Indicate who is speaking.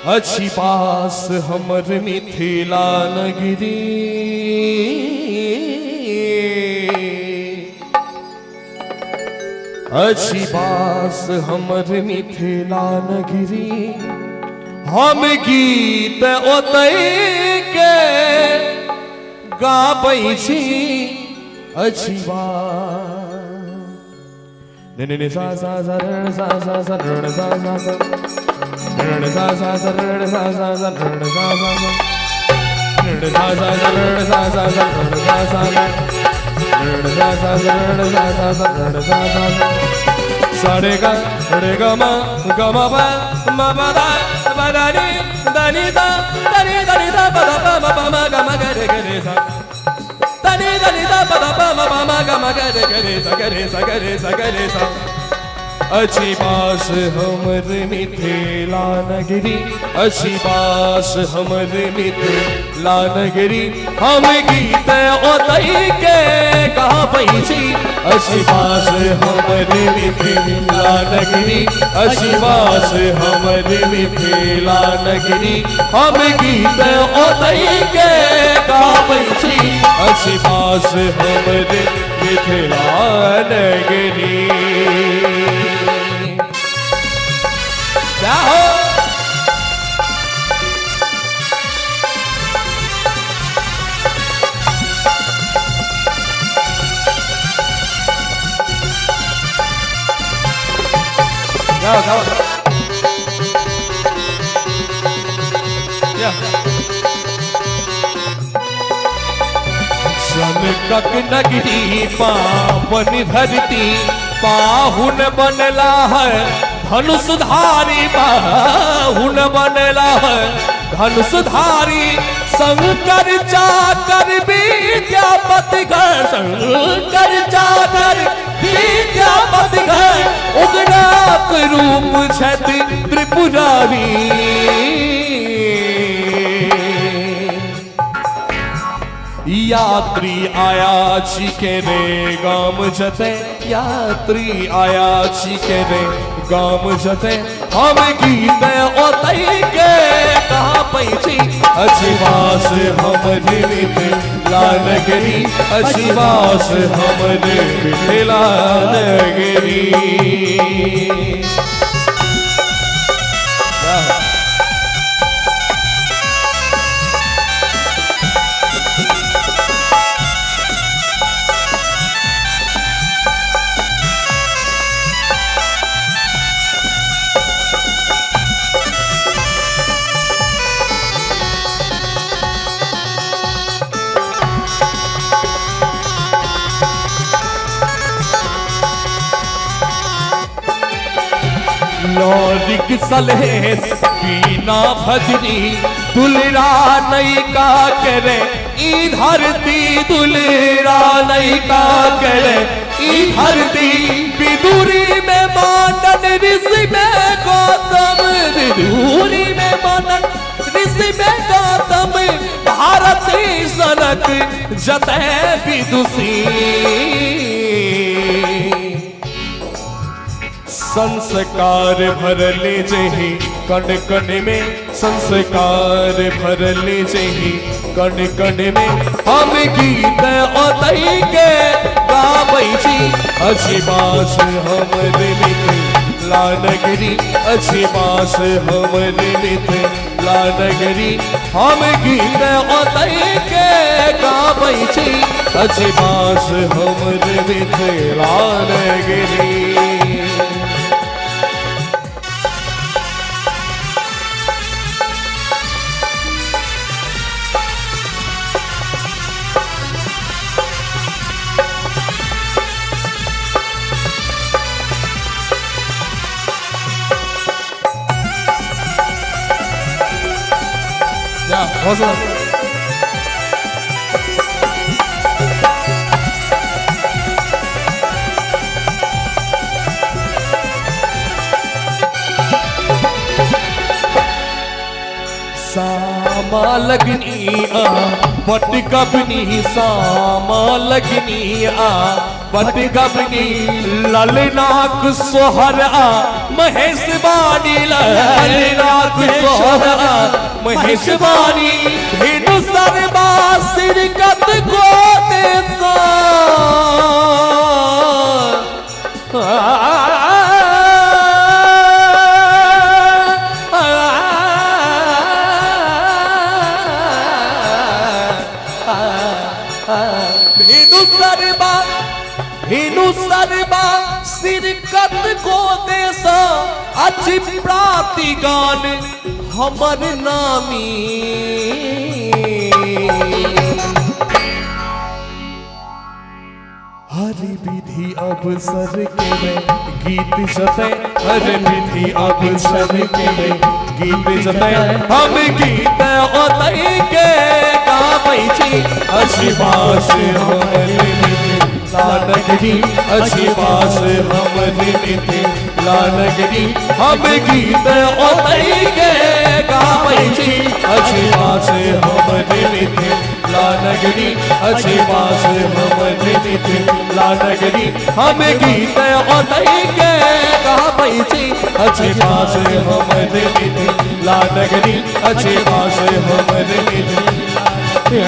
Speaker 1: अच्छी पास हमर मिथिला नगरी, अच्छी पास हमर मिथिला नगरी, हम गीत ओतै के गाबै छी। अच्छी बात ने सा सा सा सा सा सा सा सा सा रण सा सा सा रण सा सा सा रण सा सा सा रण सा सा सा रण सा सा सा रण सा सा सा रण सा सा सा रण सा सा सा रण सा सा सा सारे गा रे गा मा पा मा पा दा पा दा नी दा नी दा दा नी दा नी दा पा दा पा मा पा मा गा मा गा रे सा दा नी दा पा दा पा मा पा मा गा मा गा रे सा गा रे सा गा रे सा गा रे सा। अच्छी पास हमर मिथिला नगरी, अच्छी पास हमर मिथिला नगरी, हम गीत ओतै के गाबै छी। अच्छी पास हमर मिथिला नगरी, अच्छी पास हमर मिथिला नगरी, हम गीत ओतै के गाबै छी। अच्छी पास हमर मिथिला नगरी। क्या हो जाओ जाओ चमकक नगरी पावन धरती, पाहुन बनला है धनुषधारी, पाहुन बनला है धनुषधारी। शंकर चाकर विद्यापति घर, शंकर चाकर विद्यापति घर, उग्रक रूप छथि त्रिपुरारी। यात्री आया छिके रे गाम जते, यात्री आया छिके रे गाम जते, हम गीत ओतै के गाबै छी। अच्छी बास हमर मिथिला नगरी, अच्छी बास हमर मिथिला नगरी। लौरिक सलहेस बीना भजनी, दुलरा नैका करे ई धरती, दुलरा नैका करे ई धरती। विदुरी में मानन ऋषि में गौतम, विदुरी में मानन ऋषि में गौतम, भारती सनक जतै विदुषी। संस्कार भरले जही कण कण में, संस्कार भरले जही कण कण में, हम गीत ओतै के गाबै छी। अच्छी बास हमर मिथिला नगरी, अच्छी बास हमर मिथिला नगरी, हम गीत ओतै के गाबै छी। अच्छी बास हमर मिथिला नगरी। सामा लगनी आ बट कबनी सामा लगनी आ बट कबनी ललनाक सोहर आ महेश बानी ललनाक सोहर आ महेश बानी भेनु सरबा सिरकत को देसा भेनु सरबा सिरकत को देसा अच्छी प्राति गान हमर नामी हरि विधि अवसर के में गीत जते हरि विधि अवसर के में गीत जते हम गीत ओतई के गाबै छी अशिवास हमरे लानगरी अशिवास हमरे निधि लानगरी हम गीत ओतई के गाबै छी अशिवास हमरे निधि लानगरी अशिवास हमरे निधि लानगरी हम गीत ओतई के गाबै छी अशिवास हमरे निधि लानगरी अशिवास हमरे निधि